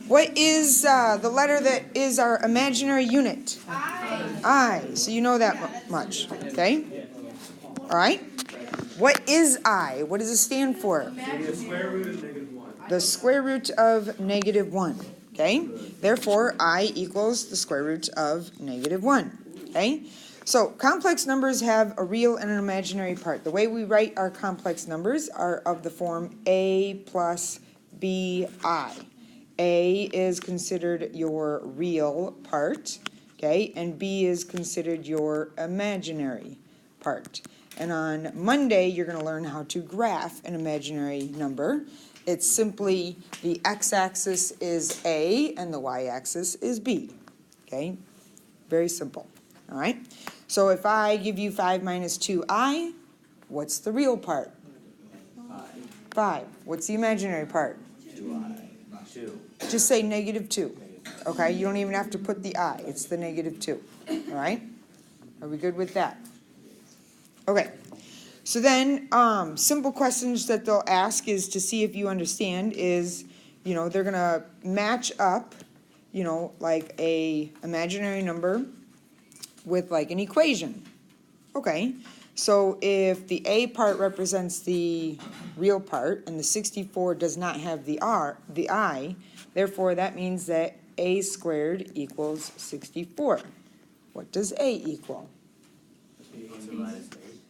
What is the letter that is our imaginary unit? I. So you know that much, okay? All right. What is I? What does it stand for? The square root of -1. The square root of -1. Okay? Therefore, I equals the square root of -1. Okay? So complex numbers have a real and an imaginary part. The way we write our complex numbers are of the form A plus BI. A is considered your real part, okay? And B is considered your imaginary part. And on Monday, you're going to learn how to graph an imaginary number. It's simply the x-axis is A and the y-axis is B, okay? Very simple, all right? So if I give you 5 minus 2i, what's the real part? 5. What's the imaginary part? 2. Just say -2, okay? You don't even have to put the I. It's the -2, all right? Are we good with that? Okay. So then, simple questions that they'll ask is to see if you understand is, they're going to match up, like a imaginary number with like an equation. Okay. So if the A part represents the real part and the 64 does not have the I, therefore that means that A squared equals 64. What does A equal?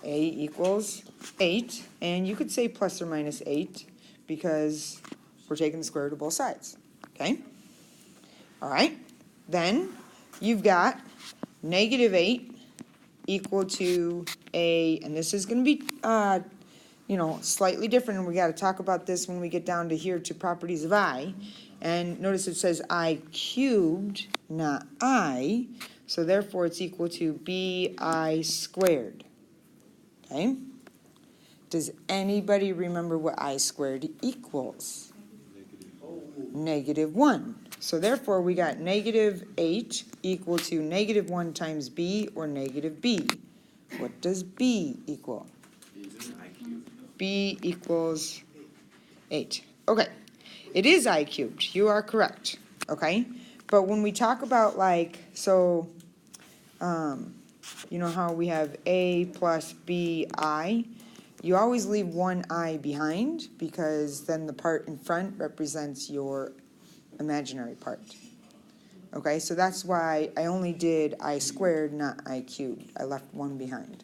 A equals 8, and you could say plus or minus 8 because we're taking the square root of both sides, okay? All right, then you've got -8 equal to A, and this is going to be, slightly different, and we got to talk about this when we get down to here to properties of I. And notice it says I cubed, not I, so therefore it's equal to BI squared. Okay? Does anybody remember what I squared equals? -1. So therefore we got -8 equal to -1 times B or -B. What does B equal? B equals 8. Okay. It is I cubed. You are correct. Okay? But when we talk about you know how we have A plus BI? You always leave one I behind because then the part in front represents your imaginary part. Okay, so that's why I only did I squared, not I cubed. I left one behind.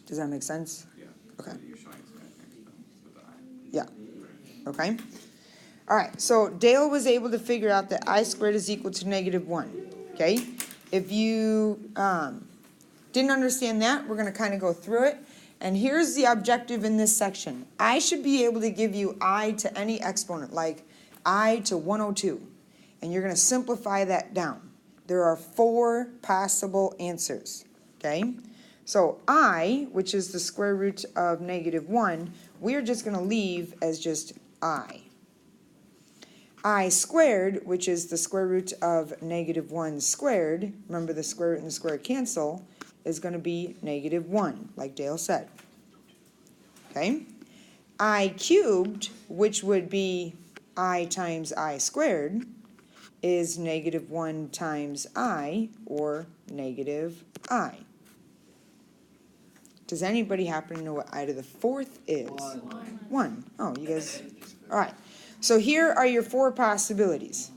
Does that make sense? Yeah. Okay. So you're showing with the I. Yeah. Okay. All right, so Dale was able to figure out that I squared is equal to -1. Okay? If you didn't understand that, we're going to kind of go through it. And here's the objective in this section. I should be able to give you I to any exponent, like I to 102. And you're going to simplify that down. There are 4 possible answers. Okay? So I, which is the square root of -1, we're just going to leave as just I. I squared, which is the square root of -1 squared, remember the square root and the square cancel, is going to be -1, like Dale said. Okay? I cubed, which would be I times I squared, is -1 times I, or -I. Does anybody happen to know what I to the 4th is? 1. Oh, you guys, all right. So here are your 4 possibilities.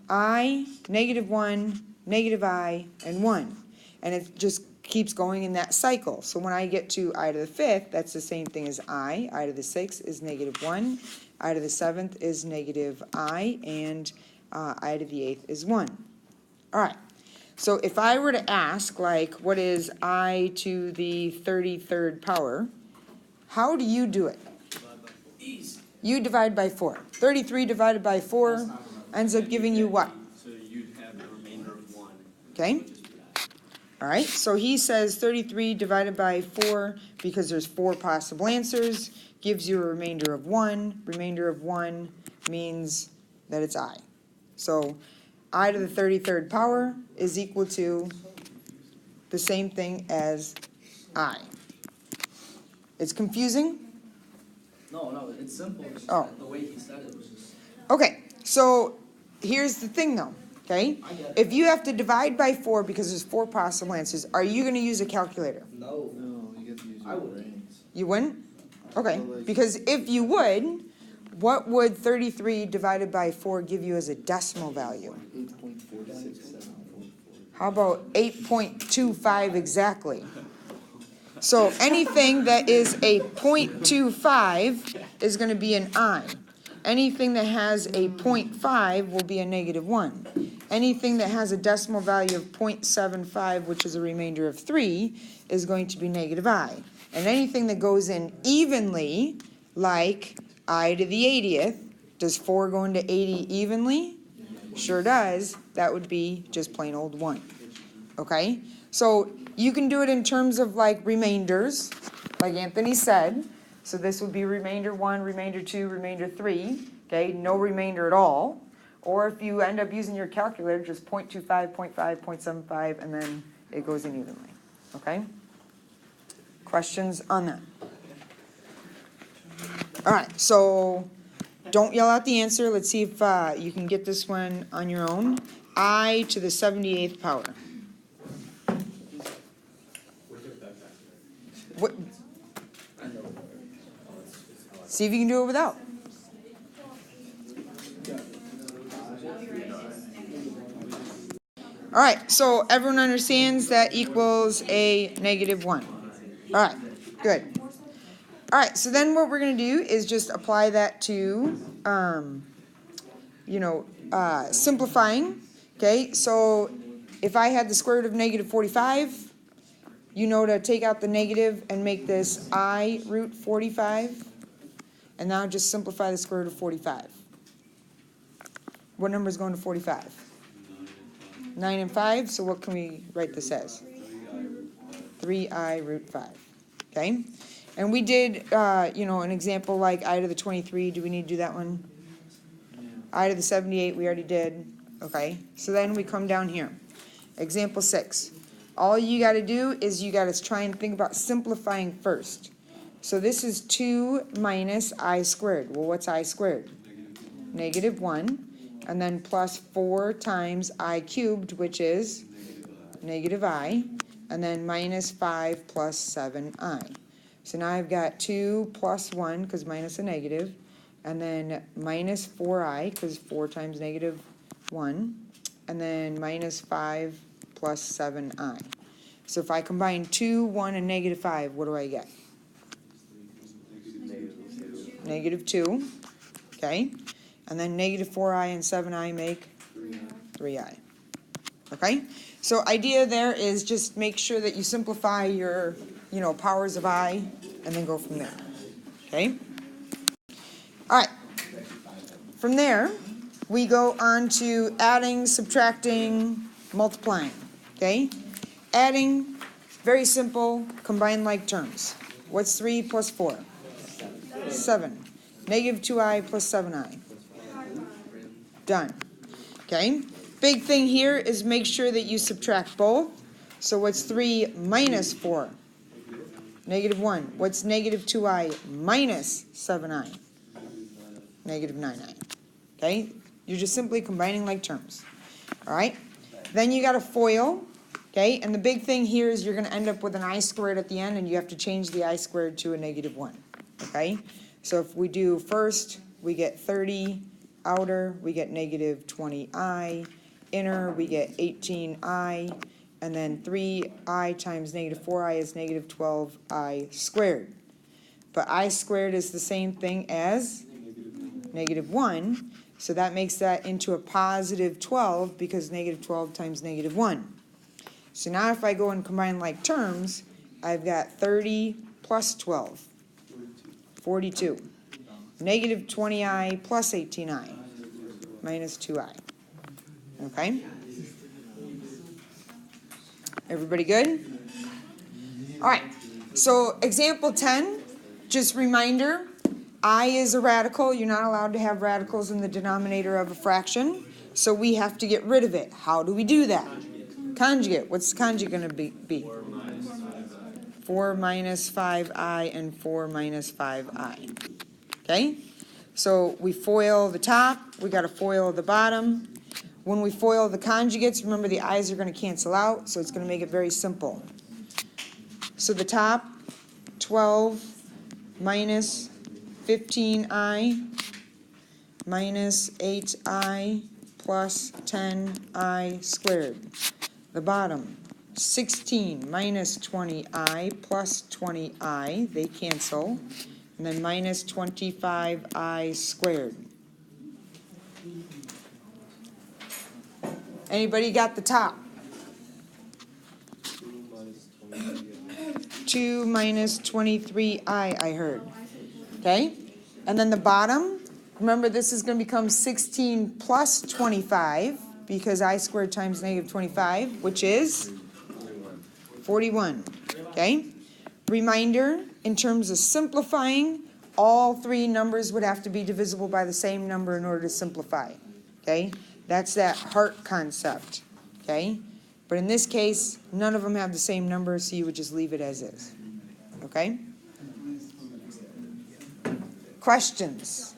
I, -1, -I, and 1. And it just keeps going in that cycle. So when I get to I to the 5th, that's the same thing as I to the 6th is -1, I to the 7th is -I, and I to the 8th is 1. All right. So if I were to ask, what is I to the 33rd power, how do you do it? You divide by 4. 33 divided by 4 ends up giving you what? So you'd have the remainder of 1. Okay. All right. So he says 33 divided by 4, because there's 4 possible answers, gives you a remainder of 1. Remainder of 1 means that it's I. So I to the 33rd power is equal to the same thing as I. It's confusing? No, it's simple. It's just Oh. the way he said it was just. Okay, So here's the thing though, okay? If you have to divide by 4 because there's 4 possible answers, are you gonna use a calculator? No, you get to use I your would. brains. You wouldn't? Okay, because if you would, what would 33 divided by 4 give you as a decimal value? 8.467. How about 8.25 exactly? So anything that is a 0.25 is gonna be an I. Anything that has a 0.5 will be a -1. Anything that has a decimal value of 0.75, which is a remainder of 3, is going to be -I. And anything that goes in evenly, like I to the 80th, does 4 go into 80 evenly? Sure does. That would be just plain old 1. Okay? So you can do it in terms of like remainders, like Anthony said. So this would be remainder 1, remainder 2, remainder 3. Okay? No remainder at all. Or if you end up using your calculator, just 0.25, 0.5, 0.75, and then it goes in evenly. Okay? Questions on that? All right, so don't yell out the answer. Let's see if you can get this one on your own. I to the 78th power. What? See if you can do it without. All right, so everyone understands that equals a -1. All right, good. All right, so then what we're going to do is just apply that to, simplifying. Okay, so if I had the square root of -45, you know to take out the negative and make this I root 45. And now just simplify the square root of 45. What number is going to 45? 9 and 5, so what can we write this as? 3I root 5, okay? And we did, an example like I to the 23. Do we need to do that one? I to the 78, we already did. Okay, so then we come down here. Example 6. All you got to do is you got to try and think about simplifying first. So this is 2 minus I squared. Well, what's I squared? -1. And then plus 4 times I cubed, which is -I. And then minus 5 plus 7I. So now I've got 2 plus 1, because minus a negative. And then minus 4I, because 4 times -1. And then minus 5 plus 7I. So if I combine 2, 1, and -5, what do I get? -2. Okay. And then -4I and 7I make 3I. Okay? So idea there is just make sure that you simplify your, powers of I, and then go from there. Okay? All right. From there, we go on to adding, subtracting, multiplying. Okay? Adding, very simple, combine like terms. What's 3 plus 4? 7. -2I plus 7I. Done. Okay? Big thing here is make sure that you subtract both. So what's 3 minus 4? -1. What's -2I minus 7I? -9I. Okay? You're just simply combining like terms. All right? Then you got a FOIL. Okay? And the big thing here is you're going to end up with an I squared at the end, and you have to change the I squared to a -1. Okay? So if we do first, we get 30. Outer, we get -20I. Inner, we get 18I. And then 3I times -4I is -12I squared. But I squared is the same thing as -1. So that makes that into a positive 12 because -12 times -1. So now if I go and combine like terms, I've got 30 plus 12. 42. -20I plus 18I minus 2I. Okay? Everybody good? All right. So example 10, just reminder, I is a radical. You're not allowed to have radicals in the denominator of a fraction. So we have to get rid of it. How do we do that? Conjugate. What's the conjugate going to be? 4 minus 5I and 4 minus 5I. Okay? So we FOIL the top, we gotta FOIL the bottom. When we FOIL the conjugates, remember the i's are gonna cancel out, so it's gonna make it very simple. So the top, 12 minus 15i minus 8i plus 10i squared. The bottom, 16 minus 20i plus 20i, they cancel, and then minus 25i squared. Anybody got the top? 2 minus 23i, I heard. Okay? And then the bottom, remember this is going to become 16 plus 25, because I squared times negative 25, which is 41. Okay? Reminder, in terms of simplifying, all three numbers would have to be divisible by the same number in order to simplify. Okay? That's that heart concept. Okay? But in this case, none of them have the same number, so you would just leave it as is. Okay? Questions?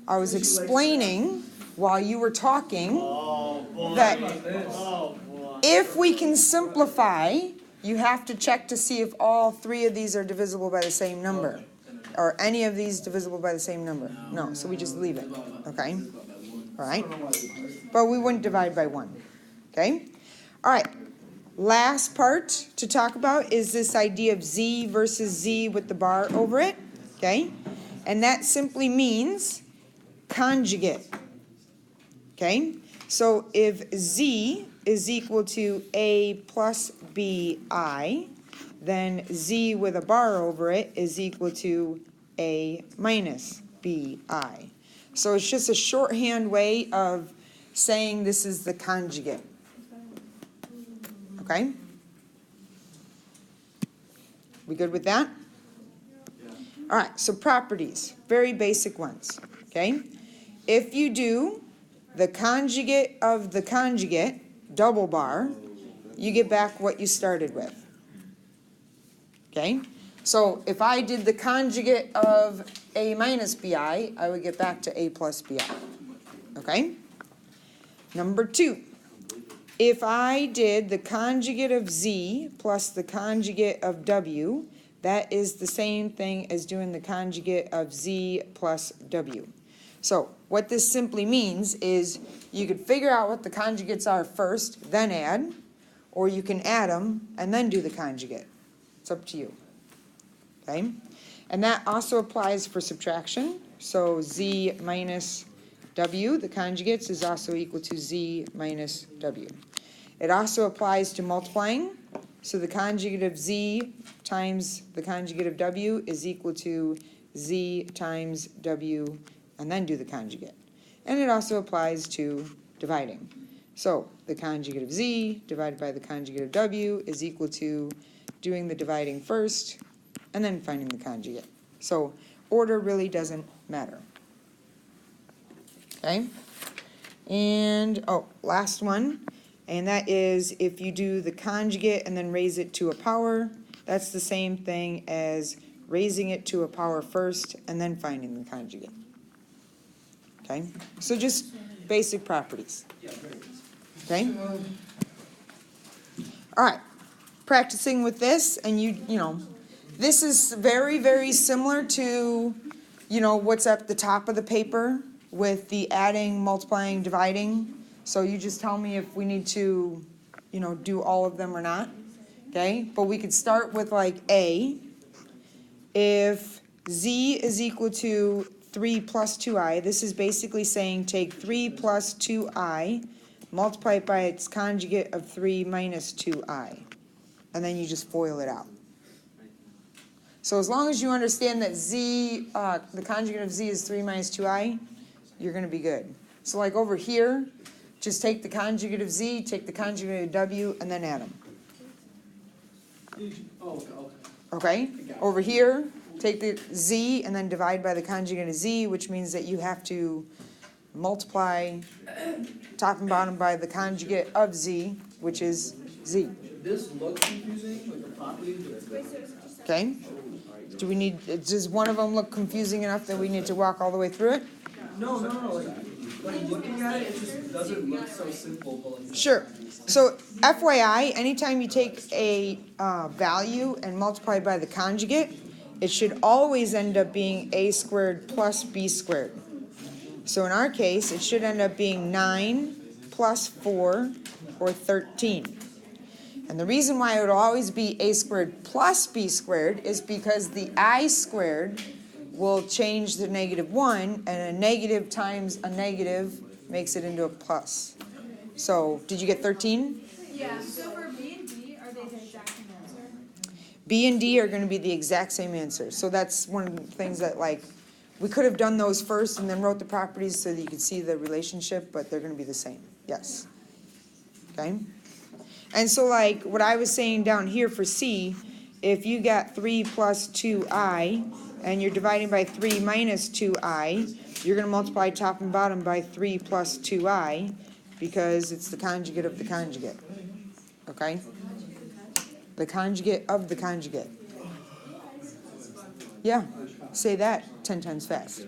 I was explaining while you were talking that if we can simplify, you have to check to see if all three of these are divisible by the same number. Or any of these divisible by the same number. No, so we just leave it. Okay? All right? But we wouldn't divide by 1. Okay? All right. Last part to talk about is this idea of z versus z with the bar over it. Okay? And that simply means conjugate. Okay? So if z is equal to a plus bi, then z with a bar over it is equal to a minus bi. So it's just a shorthand way of saying this is the conjugate. Okay? We good with that? All right, so properties, very basic ones. Okay? If you do the conjugate of the conjugate, double bar, you get back what you started with. Okay? So if I did the conjugate of a minus bi, I would get back to a plus bi. Okay? Number 2, if I did the conjugate of z plus the conjugate of w, that is the same thing as doing the conjugate of z plus w. So what this simply means is you could figure out what the conjugates are first, then add, or you can add them and then do the conjugate. It's up to you. Okay? And that also applies for subtraction. So z minus w, the conjugates, is also equal to z minus w. It also applies to multiplying. So the conjugate of z times the conjugate of w is equal to z times w, and then do the conjugate. And it also applies to dividing. So the conjugate of z divided by the conjugate of w is equal to doing the dividing first and then finding the conjugate. So order really doesn't matter. Okay? And, last one. And that is if you do the conjugate and then raise it to a power, that's the same thing as raising it to a power first and then finding the conjugate. Okay? So just basic properties. Okay? All right. Practicing with this, and you know, this is very, very similar to, what's at the top of the paper with the adding, multiplying, dividing. So you just tell me if we need to, do all of them or not. Okay? But we could start with like A. If z is equal to 3 plus 2i, this is basically saying take 3 plus 2i, multiply it by its conjugate of 3 minus 2i. And then you just FOIL it out. So as long as you understand that z, the conjugate of z is 3 minus 2i, you're going to be good. So like over here, just take the conjugate of z, take the conjugate of w, and then add them. Okay? Over here, take the z and then divide by the conjugate of z, which means that you have to multiply top and bottom by the conjugate of z, which is z. This looks confusing, like the properties, but it's Okay? Do we need, does one of them look confusing enough that we need to walk all the way through it? No, like looking at it, it just doesn't look so simple, but like. Sure. So FYI, anytime you take a value and multiply it by the conjugate, it should always end up being a squared plus b squared. So in our case, it should end up being 9 plus 4, or 13. And the reason why it would always be a squared plus b squared is because the I squared will change the -1, and a negative times a negative makes it into a plus. So, did you get 13? Yeah, so for B and D, are they the exact same answer? B and D are going to be the exact same answer. So that's one of the things that, like, we could have done those first and then wrote the properties so that you could see the relationship, but they're going to be the same. Yes. Okay? And so, like, what I was saying down here for C, if you got 3 plus 2i, and you're dividing by 3 minus 2i, you're going to multiply top and bottom by 3 plus 2i, because it's the conjugate of the conjugate. Okay? The conjugate of the conjugate. Yeah, say that 10 times fast.